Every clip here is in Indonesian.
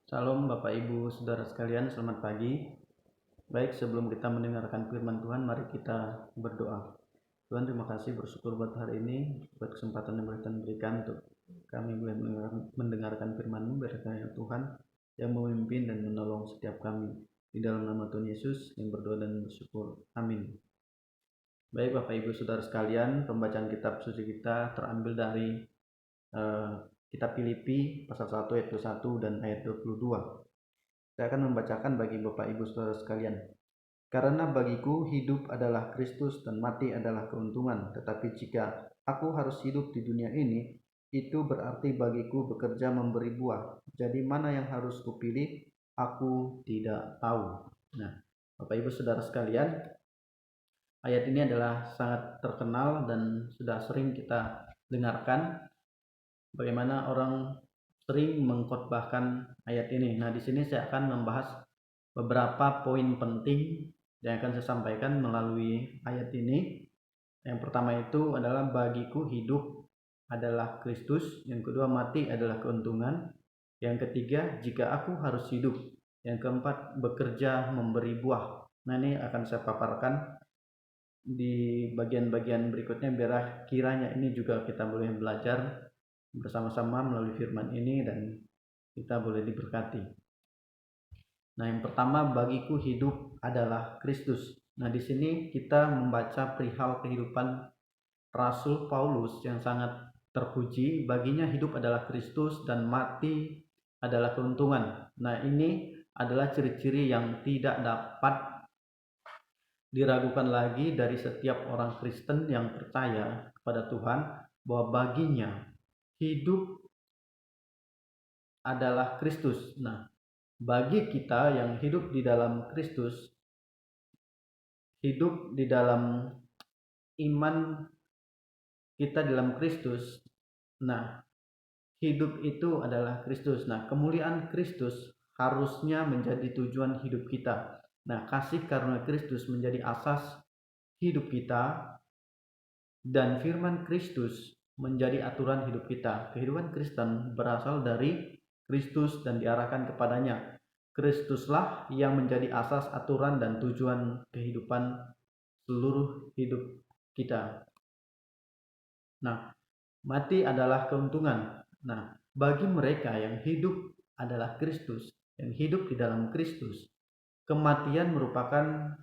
Salam Bapak Ibu Saudara sekalian, selamat pagi. Baik, sebelum kita mendengarkan firman Tuhan, mari kita berdoa. Tuhan, terima kasih, bersyukur buat hari ini, buat kesempatan yang boleh Tuhan berikan untuk kami boleh mendengarkan firman-Mu. Berkati Tuhan yang memimpin dan menolong setiap kami. Di dalam nama Tuhan Yesus yang berdoa dan bersyukur. Amin. Baik Bapak Ibu Saudara sekalian, pembacaan kitab suci kita terambil dari kitab Filipi pasal 1 ayat 21 dan ayat 22. Saya akan membacakan bagi Bapak Ibu Saudara sekalian. Karena bagiku hidup adalah Kristus dan mati adalah keuntungan. Tetapi jika aku harus hidup di dunia ini, itu berarti bagiku bekerja memberi buah. Jadi mana yang harus kupilih? Aku tidak tahu. Nah, Bapak Ibu Saudara sekalian, ayat ini adalah sangat terkenal dan sudah sering kita dengarkan. Bagaimana orang sering mengkhotbahkan ayat ini. Nah, di sini saya akan membahas beberapa poin penting yang akan saya sampaikan melalui ayat ini. Yang pertama itu adalah bagiku hidup adalah Kristus, yang kedua mati adalah keuntungan, yang ketiga jika aku harus hidup, yang keempat bekerja memberi buah. Nah, ini akan saya paparkan di bagian-bagian berikutnya biar kiranya ini juga kita boleh belajar bersama-sama melalui firman ini dan kita boleh diberkati. Nah, yang pertama bagiku hidup adalah Kristus. Nah, di sini kita membaca perihal kehidupan Rasul Paulus yang sangat terpuji. Baginya hidup adalah Kristus dan mati adalah keuntungan. Nah, ini adalah ciri-ciri yang tidak dapat diragukan lagi dari setiap orang Kristen yang percaya kepada Tuhan bahwa baginya hidup adalah Kristus. Nah, bagi kita yang hidup di dalam Kristus, hidup di dalam iman kita dalam Kristus, nah, hidup itu adalah Kristus. Nah, kemuliaan Kristus harusnya menjadi tujuan hidup kita. Nah, kasih karunia Kristus menjadi asas hidup kita dan firman Kristus menjadi aturan hidup kita. Kehidupan Kristen berasal dari Kristus dan diarahkan kepadanya. Kristuslah yang menjadi asas aturan dan tujuan kehidupan seluruh hidup kita. Nah, mati adalah keuntungan. Nah, bagi mereka yang hidup adalah Kristus, yang hidup di dalam Kristus, kematian merupakan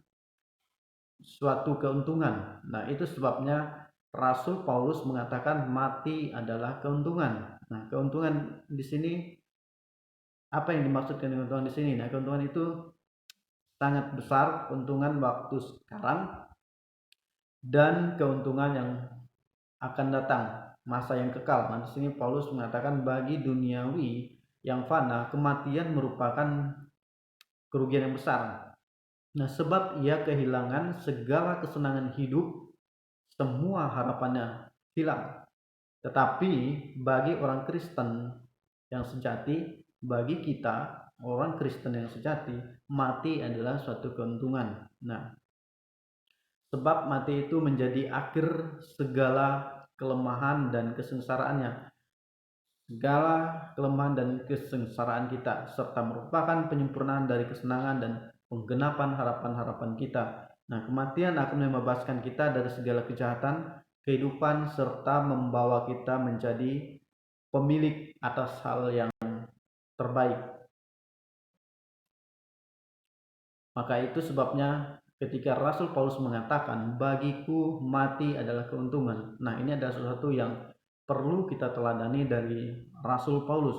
suatu keuntungan. Nah, itu sebabnya Rasul Paulus mengatakan mati adalah keuntungan. Nah, keuntungan di sini apa yang dimaksudkan dengan keuntungan di sini? Nah, keuntungan itu sangat besar, keuntungan waktu sekarang dan keuntungan yang akan datang, masa yang kekal. Nah, di sini Paulus mengatakan bagi duniawi yang fana, kematian merupakan kerugian yang besar. Nah, sebab ia kehilangan segala kesenangan hidup, semua harapannya hilang. Tetapi bagi orang Kristen yang sejati, bagi kita orang Kristen yang sejati, mati adalah suatu keuntungan. Nah, sebab mati itu menjadi akhir segala kelemahan dan kesengsaraannya. Segala kelemahan dan kesengsaraan kita, serta merupakan penyempurnaan dari kesenangan dan penggenapan harapan-harapan kita. Nah, kematian akan membebaskan kita dari segala kejahatan kehidupan serta membawa kita menjadi pemilik atas hal yang terbaik. Maka itu sebabnya ketika Rasul Paulus mengatakan bagiku mati adalah keuntungan. Nah, ini adalah sesuatu yang perlu kita teladani dari Rasul Paulus,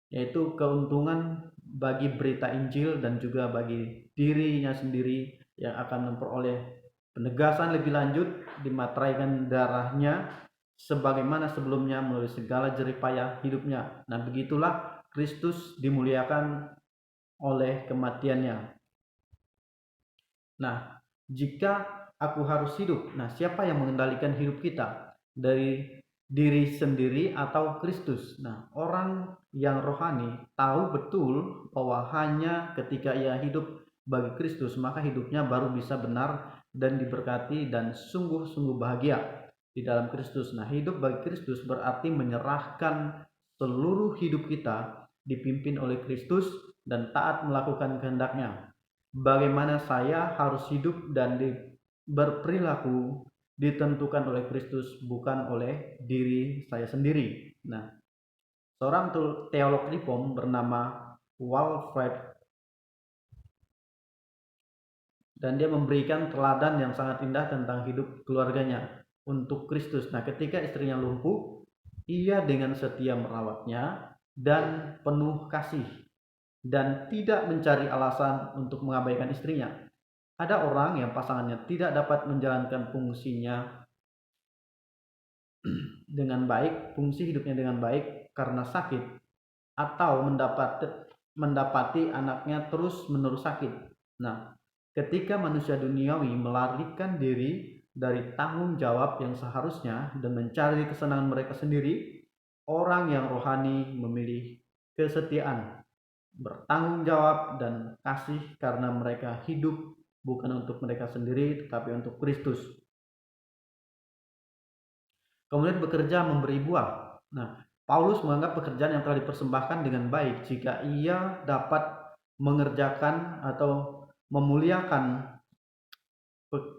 yaitu keuntungan bagi berita Injil dan juga bagi dirinya sendiri yang akan memperoleh penegasan lebih lanjut dimateraikan darahnya sebagaimana sebelumnya melalui segala jerih payah hidupnya. Nah, begitulah Kristus dimuliakan oleh kematiannya. Nah, jika aku harus hidup, nah siapa yang mengendalikan hidup kita? Dari diri sendiri atau Kristus? Nah, orang yang rohani tahu betul bahwa hanya ketika ia hidup bagi Kristus, maka hidupnya baru bisa benar dan diberkati dan sungguh-sungguh bahagia di dalam Kristus. Nah, hidup bagi Kristus berarti menyerahkan seluruh hidup kita dipimpin oleh Kristus dan taat melakukan kehendak-Nya. Bagaimana saya harus hidup dan berperilaku ditentukan oleh Kristus, bukan oleh diri saya sendiri. Nah, seorang teolog Reform bernama Walfred, dan dia memberikan teladan yang sangat indah tentang hidup keluarganya untuk Kristus. Nah, ketika istrinya lumpuh, ia dengan setia merawatnya dan penuh kasih dan tidak mencari alasan untuk mengabaikan istrinya. Ada orang yang pasangannya tidak dapat menjalankan fungsinya dengan baik, fungsi hidupnya dengan baik karena sakit, atau mendapati anaknya terus-menerus sakit. Nah, ketika manusia duniawi melarikan diri dari tanggung jawab yang seharusnya dan mencari kesenangan mereka sendiri, orang yang rohani memilih kesetiaan, bertanggung jawab, dan kasih karena mereka hidup bukan untuk mereka sendiri tetapi untuk Kristus. Kemudian bekerja memberi buah. Nah, Paulus menganggap pekerjaan yang telah dipersembahkan dengan baik jika ia dapat mengerjakan atau memuliakan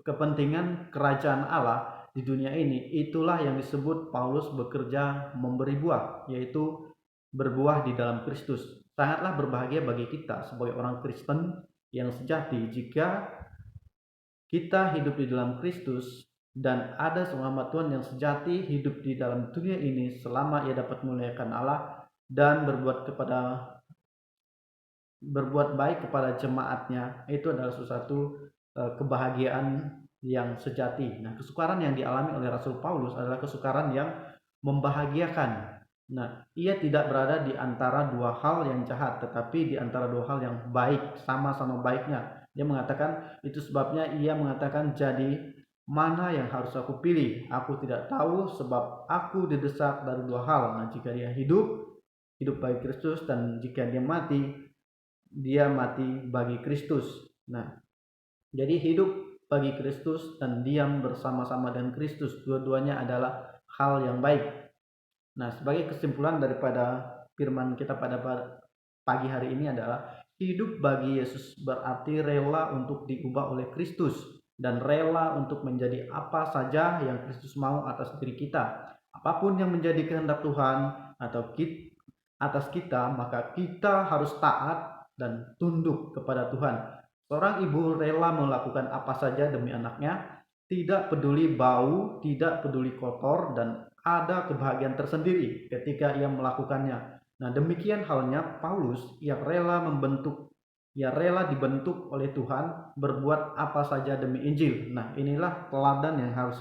kepentingan kerajaan Allah di dunia ini. Itulah yang disebut Paulus bekerja memberi buah, yaitu berbuah di dalam Kristus. Sangatlah berbahagia bagi kita sebagai orang Kristen yang sejati jika kita hidup di dalam Kristus dan ada seorang hamba Tuhan yang sejati hidup di dalam dunia ini selama ia dapat memuliakan Allah dan berbuat baik kepada jemaatnya. Itu adalah sesuatu kebahagiaan yang sejati. Nah, kesukaran yang dialami oleh Rasul Paulus adalah kesukaran yang membahagiakan. Nah, ia tidak berada di antara dua hal yang jahat, tetapi di antara dua hal yang baik, sama-sama baiknya. Dia mengatakan, itu sebabnya ia mengatakan, jadi mana yang harus aku pilih? Aku tidak tahu, sebab aku didesak dari dua hal. Nah, jika dia hidup bagi Kristus, dan jika dia mati bagi Kristus. Nah, jadi hidup bagi Kristus dan diam bersama-sama dengan Kristus, dua-duanya adalah hal yang baik. Nah, sebagai kesimpulan daripada firman kita pada pagi hari ini adalah hidup bagi Yesus berarti rela untuk diubah oleh Kristus dan rela untuk menjadi apa saja yang Kristus mau atas diri kita. Apapun yang menjadi kehendak Tuhan atau atas kita, maka kita harus taat dan tunduk kepada Tuhan. Seorang ibu rela melakukan apa saja demi anaknya, tidak peduli bau, tidak peduli kotor, dan ada kebahagiaan tersendiri ketika ia melakukannya. Nah, demikian halnya Paulus yang rela dibentuk oleh Tuhan berbuat apa saja demi Injil. Nah, inilah teladan yang harus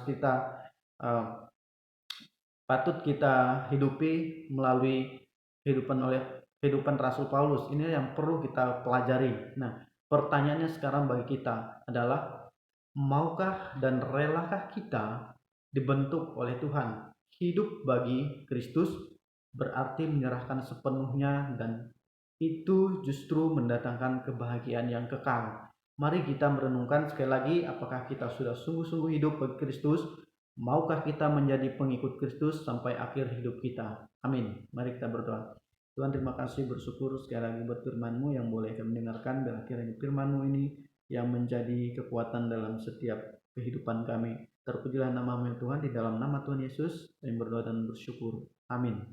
patut kita hidupi melalui kehidupan Rasul Paulus. Ini yang perlu kita pelajari. Nah, pertanyaannya sekarang bagi kita adalah, maukah dan relakah kita dibentuk oleh Tuhan? Hidup bagi Kristus berarti menyerahkan sepenuhnya, dan itu justru mendatangkan kebahagiaan yang kekal. Mari kita merenungkan sekali lagi, apakah kita sudah sungguh-sungguh hidup bagi Kristus? Maukah kita menjadi pengikut Kristus sampai akhir hidup kita? Amin. Mari kita berdoa. Tuhan, terima kasih, bersyukur sekali lagi buat firman-Mu yang boleh kami dengarkan, dan akhirnya firman-Mu ini yang menjadi kekuatan dalam setiap kehidupan kami. Terpujilah nama-Mu Tuhan, di dalam nama Tuhan Yesus kami berdoa dan bersyukur. Amin.